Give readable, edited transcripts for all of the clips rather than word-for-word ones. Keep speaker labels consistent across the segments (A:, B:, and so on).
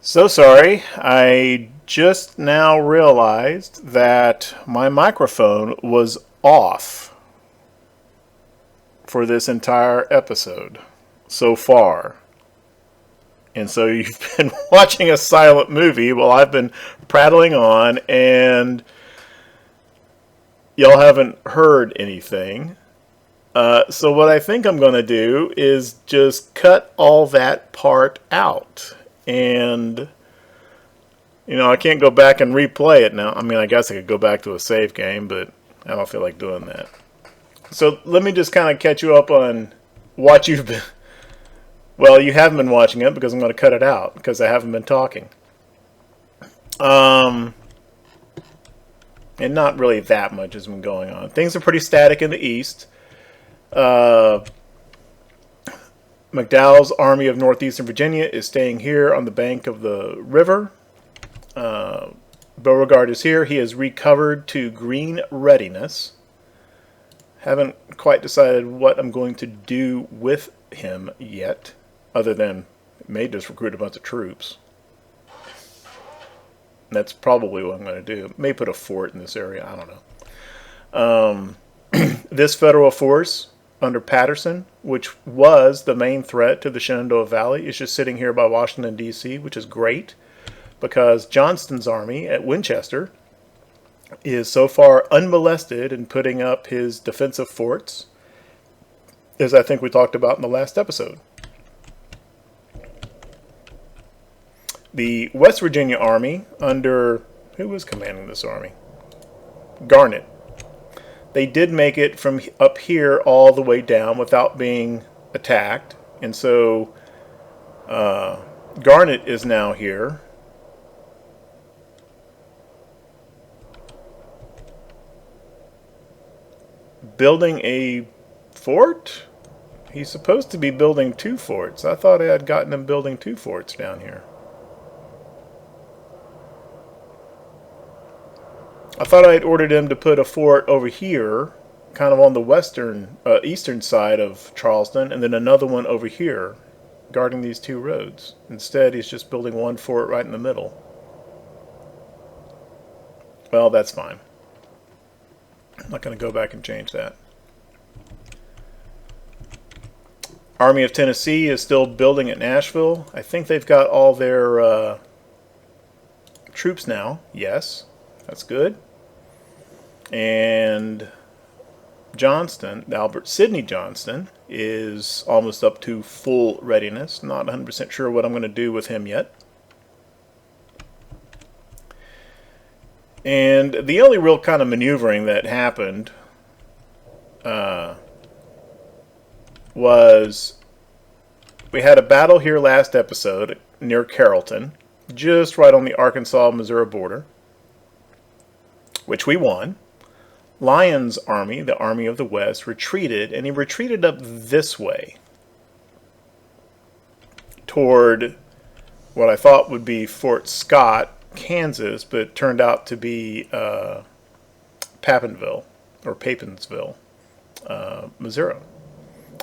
A: So sorry, I just now realized that my microphone was off for this entire episode so far. And so you've been watching a silent movie while I've been prattling on, and y'all haven't heard anything. So what I think I'm going to do is just cut all that part out. And I can't go back and replay it now. I mean, I guess I could go back to a save game, but I don't feel like doing that. So let me just kind of catch you up on what you've been. Well, you haven't been watching it because I'm going to cut it out because I haven't been talking. And not really that much has been going on. Things are pretty static in the east. McDowell's Army of Northeastern Virginia is staying here on the bank of the river. Beauregard is here. He has recovered to green readiness. Haven't quite decided what I'm going to do with him yet, other than may just recruit a bunch of troops. That's probably what I'm going to do. May put a fort in this area. I don't know. This federal force under Patterson, which was the main threat to the Shenandoah Valley, is just sitting here by Washington, D.C., which is great because Johnston's army at Winchester is so far unmolested in putting up his defensive forts, as I think we talked about in the last episode. The West Virginia Army under, who was commanding this army? Garnett. They did make it from up here all the way down without being attacked. And so Garnett is now here. Building a fort? He's supposed to be building two forts. I thought I had gotten him building two forts down here. I thought I had ordered him to put a fort over here, kind of on the eastern side of Charleston, and then another one over here, guarding these two roads. Instead, he's just building one fort right in the middle. Well, that's fine. I'm not going to go back and change that. Army of Tennessee is still building at Nashville. I think they've got all their troops now. Yes, that's good. And Johnston, Albert Sidney Johnston, is almost up to full readiness. Not 100% sure what I'm going to do with him yet. And the only real kind of maneuvering that happened was we had a battle here last episode near Carrollton, just right on the Arkansas-Missouri border, which we won. Lyon's army, the Army of the West, retreated, and he retreated up this way toward what I thought would be Fort Scott, Kansas, but it turned out to be Papinsville, Missouri.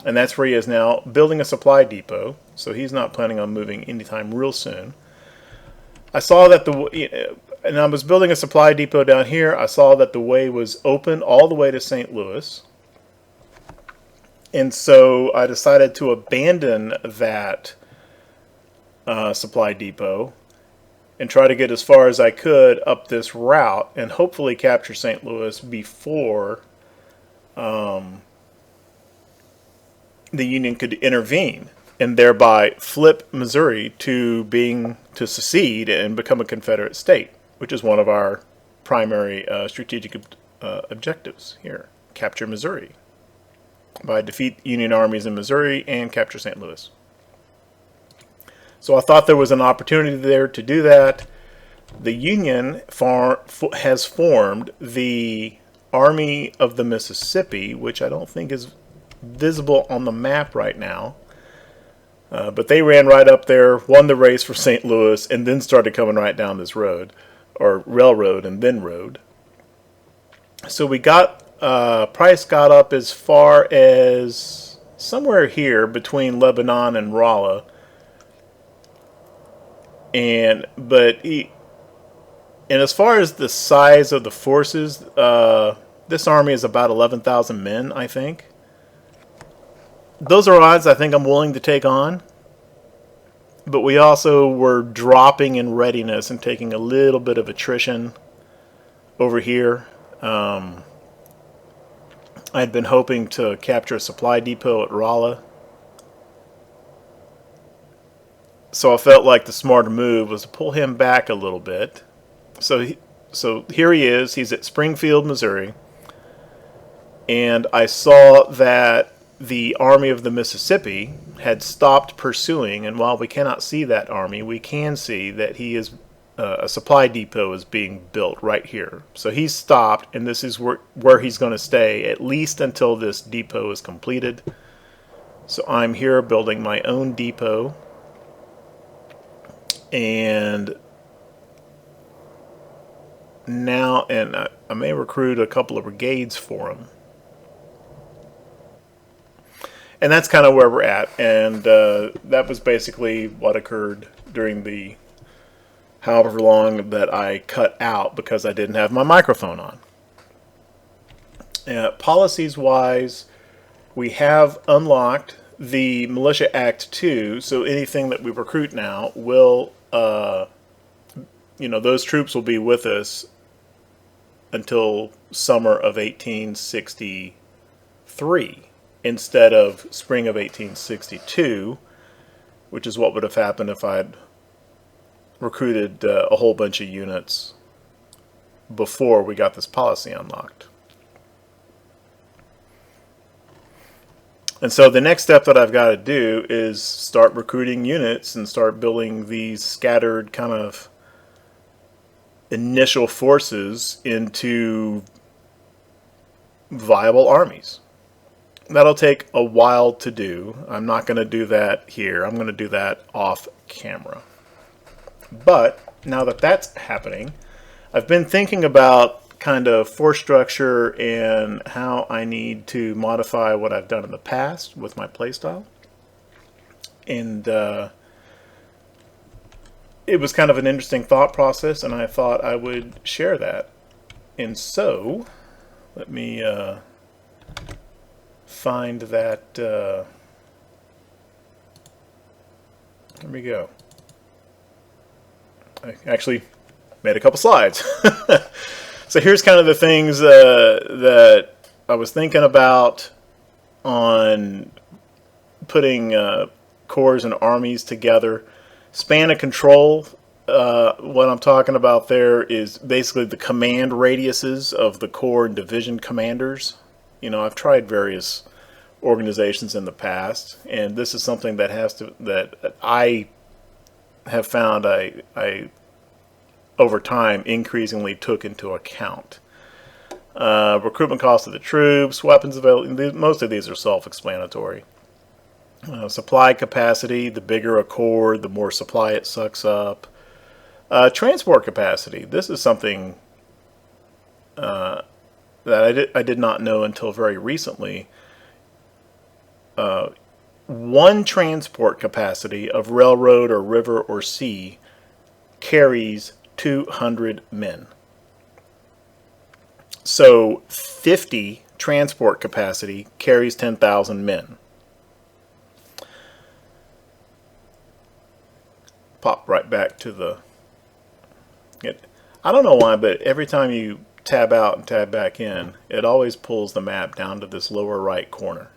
A: And that's where he is now, building a supply depot, so he's not planning on moving anytime real soon. I saw that and I was building a supply depot down here. I saw that the way was open all the way to St. Louis. And so I decided to abandon that supply depot and try to get as far as I could up this route and hopefully capture St. Louis before the Union could intervene and thereby flip Missouri to secede and become a Confederate state, which is one of our primary strategic objectives here. Capture Missouri by defeat Union armies in Missouri and capture St. Louis. So I thought there was an opportunity there to do that. The Union has formed the Army of the Mississippi, which I don't think is visible on the map right now. But they ran right up there, won the race for St. Louis, and then started coming right down this road, or railroad and then road. So we got, Price got up as far as somewhere here between Lebanon and Rolla. And as far as the size of the forces, this army is about 11,000 men, I think. Those are odds I think I'm willing to take on. But we also were dropping in readiness and taking a little bit of attrition over here. I had been hoping to capture a supply depot at Rolla. So I felt like the smarter move was to pull him back a little bit. So here he is. He's at Springfield, Missouri. And I saw that the Army of the Mississippi had stopped pursuing. And while we cannot see that army, we can see that he is a supply depot is being built right here. So he's stopped, and this is where he's going to stay, at least until this depot is completed. So I'm here building my own depot. And now, I may recruit a couple of brigades for him. And that's kind of where we're at. And that was basically what occurred during the however long that I cut out because I didn't have my microphone on. Policies-wise, we have unlocked the Militia Act 2, so anything that we recruit now will, those troops will be with us until summer of 1863 instead of spring of 1862, which is what would have happened if I'd recruited a whole bunch of units before we got this policy unlocked. And so the next step that I've got to do is start recruiting units and start building these scattered kind of initial forces into viable armies. That'll take a while to do. I'm not going to do that here. I'm going to do that off camera. But now that that's happening, I've been thinking about kind of force structure and how I need to modify what I've done in the past with my playstyle. And it was kind of an interesting thought process, and I thought I would share that. And so, let me find that. There we go. I actually made a couple slides. So here's kind of the things that I was thinking about on putting corps and armies together. Span of control, what I'm talking about there is basically the command radiuses of the corps and division commanders. I've tried various organizations in the past, and this is something that I have found I over time increasingly took into account. Recruitment cost of the troops, weapons available, most of these are self-explanatory. Supply capacity, the bigger a corps, the more supply it sucks up. Transport capacity, this is something that I did not know until very recently. One transport capacity of railroad or river or sea carries 200 men. So 50 transport capacity carries 10,000 men. Pop right back to I don't know why, but every time you tab out and tab back in, it always pulls the map down to this lower right corner.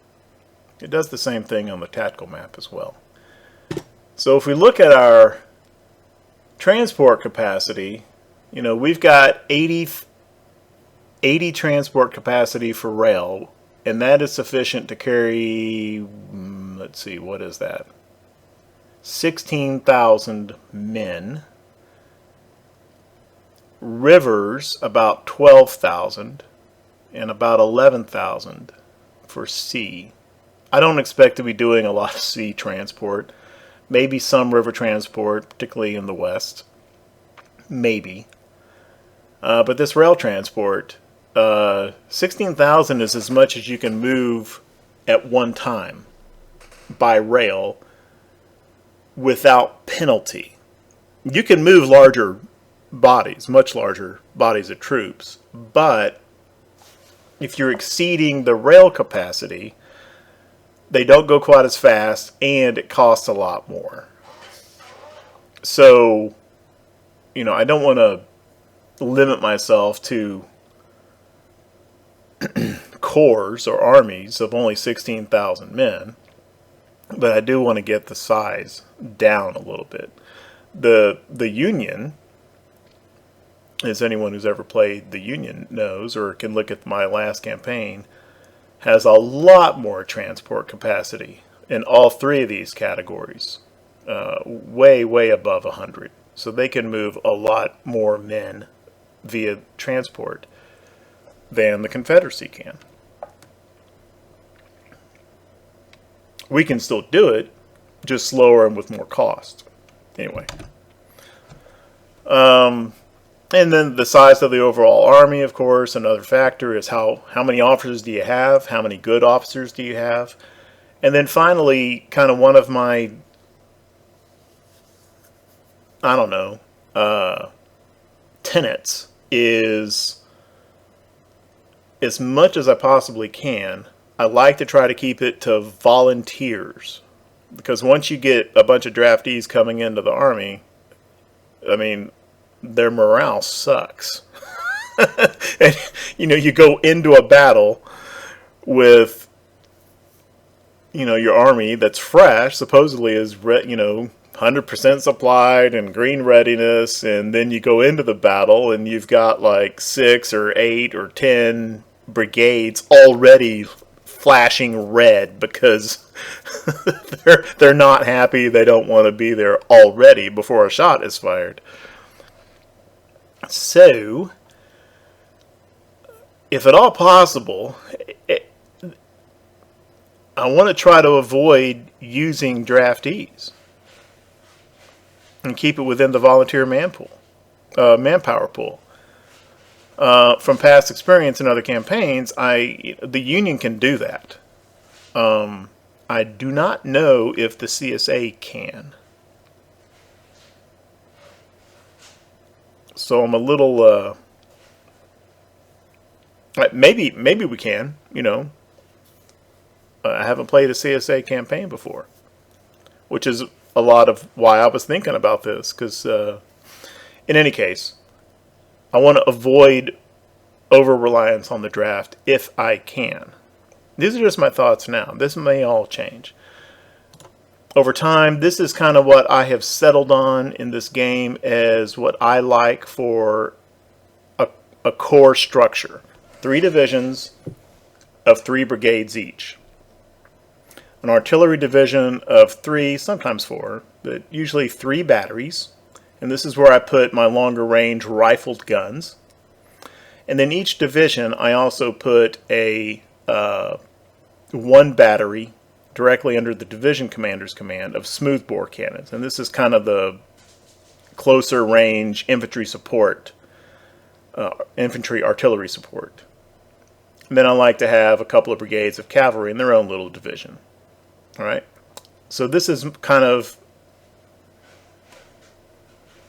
A: It does the same thing on the tactical map as well. So if we look at our transport capacity, we've got 80 transport capacity for rail, and that is sufficient to carry, let's see, what is that? 16,000 men. Rivers, about 12,000, and about 11,000 for sea. I don't expect to be doing a lot of sea transport. Maybe some river transport, particularly in the west. Maybe. But this rail transport, 16,000 is as much as you can move at one time by rail without penalty. you can move larger bodies, much larger bodies of troops, but if you're exceeding the rail capacity, they don't go quite as fast, and it costs a lot more. So, I don't want to limit myself to corps or armies of only 16,000 men, but I do want to get the size down a little bit. The Union, as anyone who's ever played the Union knows, or can look at my last campaign, has a lot more transport capacity in all three of these categories, way, way above 100. So they can move a lot more men via transport than the Confederacy can. We can still do it, just slower and with more cost. Anyway. And then the size of the overall army, of course, another factor is how many officers do you have? How many good officers do you have? And then finally, kind of one of my, tenets is, as much as I possibly can, I like to try to keep it to volunteers. Because once you get a bunch of draftees coming into the army, their morale sucks. And, you go into a battle with, your army that's fresh, supposedly is, 100% supplied and green readiness, and then you go into the battle and you've got like 6 or 8 or 10 brigades already flashing red because they're not happy, they don't want to be there already before a shot is fired. So, if at all possible, I want to try to avoid using draftees and keep it within the volunteer manpower pool. From past experience in other campaigns, the Union can do that. I do not know if the CSA can. So I'm a little, maybe we can, I haven't played a CSA campaign before, which is a lot of why I was thinking about this, because in any case, I want to avoid over-reliance on the draft if I can. These are just my thoughts now. This may all change. Over time, this is kind of what I have settled on in this game as what I like for a corps structure. 3 divisions of 3 brigades each. An artillery division of 3, sometimes 4, but usually 3 batteries. And this is where I put my longer range rifled guns. And then each division, I also put a 1 battery directly under the division commander's command of smoothbore cannons. And this is kind of the closer range infantry support, infantry artillery support. And then I like to have a couple of brigades of cavalry in their own little division. All right. So this is kind of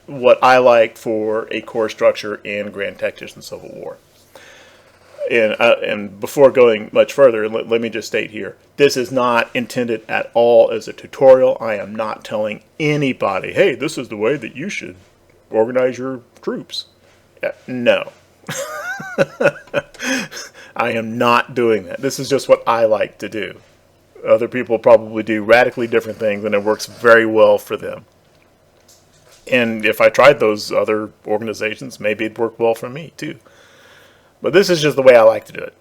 A: what I like for a corps structure in Grand Tactician Civil War. And before going much further, let me just state here, this is not intended at all as a tutorial. I am not telling anybody, hey, this is the way that you should organize your troops. No. I am not doing that. This is just what I like to do. Other people probably do radically different things, and it works very well for them. And if I tried those other organizations, maybe it'd work well for me too. But this is just the way I like to do it.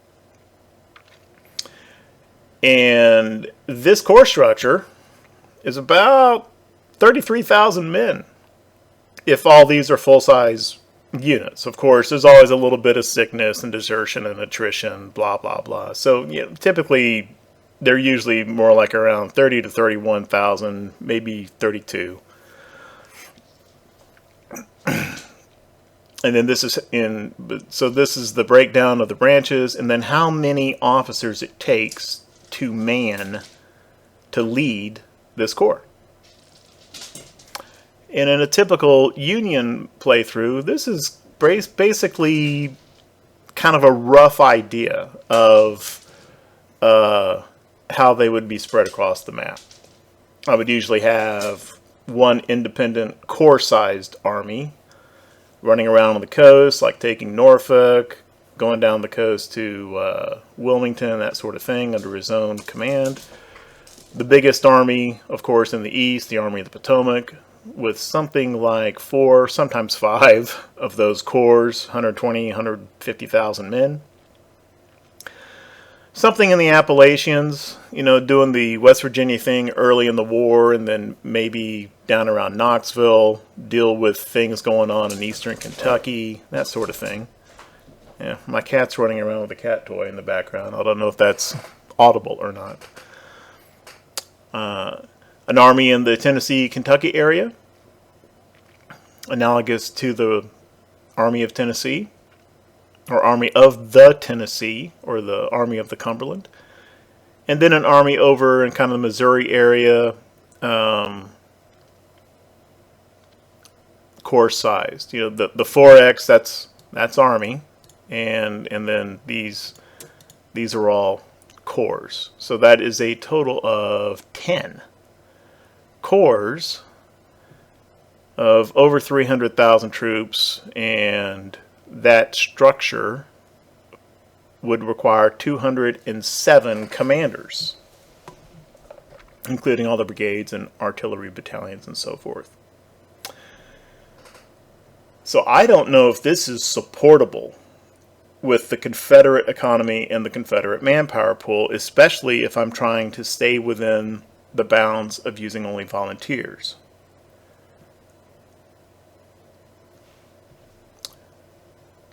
A: And this corps structure is about 33,000 men if all these are full-size units. Of course, there's always a little bit of sickness and desertion and attrition, blah, blah, blah. So typically they're usually more like around 30 to 31,000, maybe 32. And then this is so this is the breakdown of the branches, and then how many officers it takes to lead this corps. And in a typical Union playthrough, this is basically kind of a rough idea of how they would be spread across the map. I would usually have one independent corps-sized army running around on the coast, like taking Norfolk, going down the coast to Wilmington, that sort of thing, under his own command. The biggest army, of course, in the east, the Army of the Potomac, with something like 4, sometimes 5 of those corps, 120, 150,000 men. Something in the Appalachians, doing the West Virginia thing early in the war, and then maybe down around Knoxville, deal with things going on in eastern Kentucky, that sort of thing. Yeah, my cat's running around with a cat toy in the background. I don't know if that's audible or not. An army in the Tennessee-Kentucky area, analogous to the Army of Tennessee, or Army of the Tennessee, or the Army of the Cumberland. And then an army over in kind of the Missouri area, corps-sized. The 4X, that's Army, and then these are all corps. So that is a total of 10 corps of over 300,000 troops, and that structure would require 207 commanders, including all the brigades and artillery battalions and so forth. So I don't know if this is supportable with the Confederate economy and the Confederate manpower pool, especially if I'm trying to stay within the bounds of using only volunteers.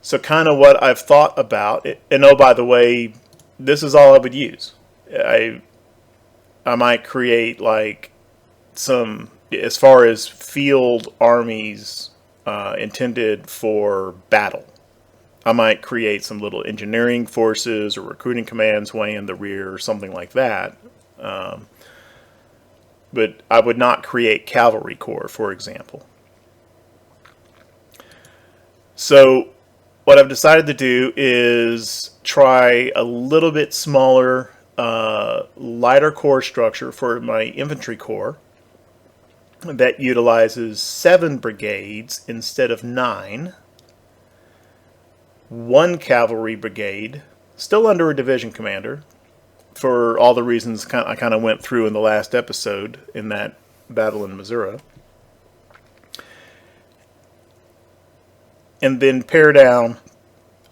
A: So kind of what I've thought about, and oh, by the way, this is all I would use. I might create like some, as far as field armies intended for battle, I might create some little engineering forces or recruiting commands way in the rear or something like that. But I would not create Cavalry Corps, for example. So what I've decided to do is try a little bit smaller, lighter corps structure for my infantry corps that utilizes 7 brigades instead of 9. 1 cavalry brigade, still under a division commander, for all the reasons I kind of went through in the last episode in that battle in Missouri. And then pare down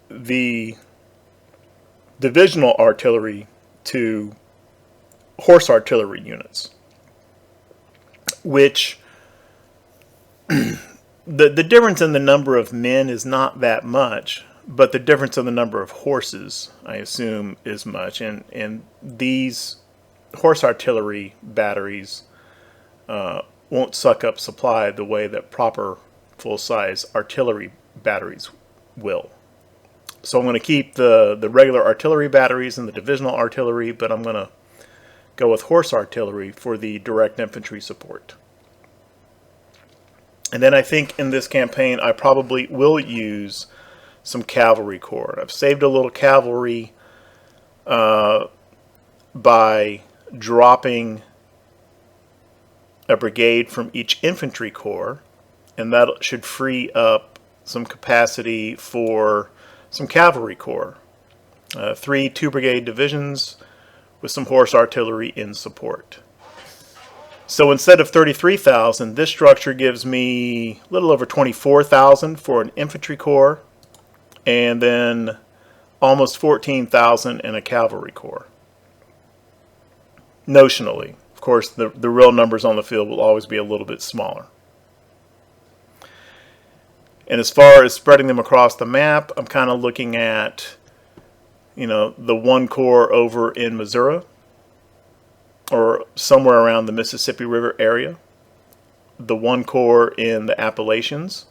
A: the divisional artillery to horse artillery units, which the difference in the number of men is not that much, but the difference in the number of horses, I assume, is much. And these horse artillery batteries won't suck up supply the way that proper full-size artillery batteries will. So I'm going to keep the regular artillery batteries and the divisional artillery, but I'm going to go with horse artillery for the direct infantry support. And then I think in this campaign I probably will use some cavalry corps. I've saved a little cavalry by dropping a brigade from each infantry corps, and that should free up some capacity for some cavalry corps. 3 2-brigade divisions with some horse artillery in support. So instead of 33,000, this structure gives me a little over 24,000 for an infantry corps, and then almost 14,000 in a cavalry corps. Notionally. Of course, the real numbers on the field will always be a little bit smaller. And as far as spreading them across the map, I'm kind of looking at, the 1 corps over in Missouri, or somewhere around the Mississippi River area, the 1 corps in the Appalachians,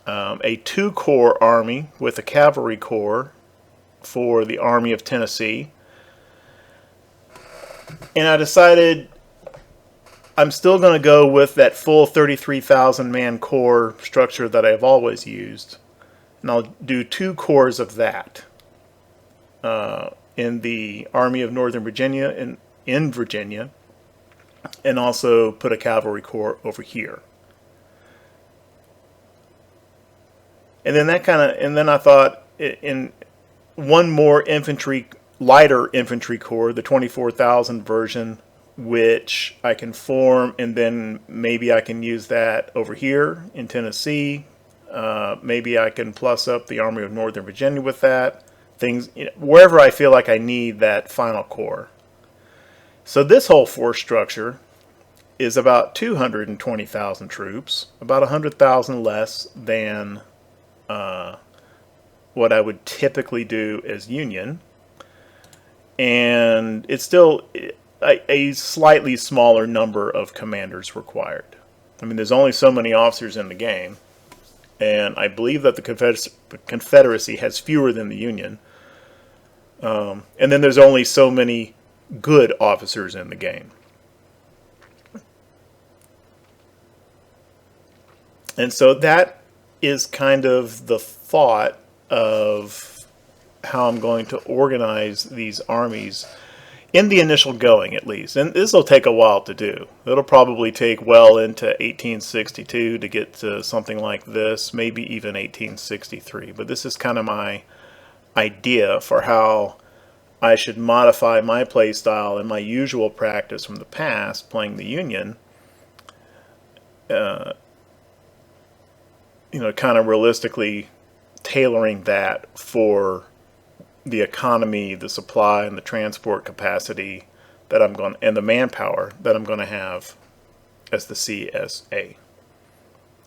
A: a 2-corps army with a cavalry corps for the Army of Tennessee. And I decided I'm still going to go with that full 33,000 man corps structure that I've always used. And I'll do 2 corps of that in the Army of Northern Virginia in Virginia, and also put a Cavalry Corps over here. And then I thought in one more lighter infantry corps, the 24,000 version, which I can form, and then maybe I can use that over here in Tennessee. Maybe I can plus up the Army of Northern Virginia with that. Wherever I feel like I need that final corps. So this whole force structure is about 220,000 troops, about 100,000 less than what I would typically do as Union. And it's still a slightly smaller number of commanders required. I mean, there's only so many officers in the game, and I believe that the Confederacy has fewer than the Union. And then there's only so many good officers in the game. And so that is kind of the thought of how I'm going to organize these armies in the initial going, at least. And this will take a while to do. It'll probably take well into 1862 to get to something like this, maybe even 1863. But this is kind of my idea for how I should modify my play style and my usual practice from the past playing the Union, kind of realistically tailoring that for the economy, the supply, and the transport capacity that and the manpower that I'm going to have as the CSA.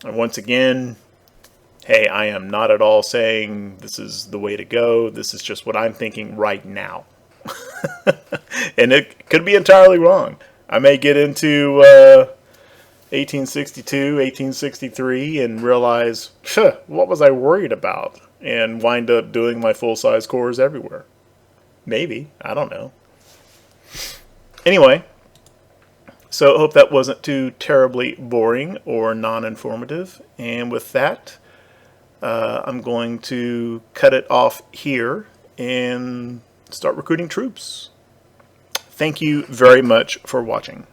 A: And once again, hey, I am not at all saying this is the way to go. This is just what I'm thinking right now. And it could be entirely wrong. I may get into 1862, 1863 and realize, what was I worried about? And wind up doing my full-size corps everywhere. Maybe. I don't know. Anyway, so I hope that wasn't too terribly boring or non-informative. And with that, I'm going to cut it off here and start recruiting troops. Thank you very much for watching.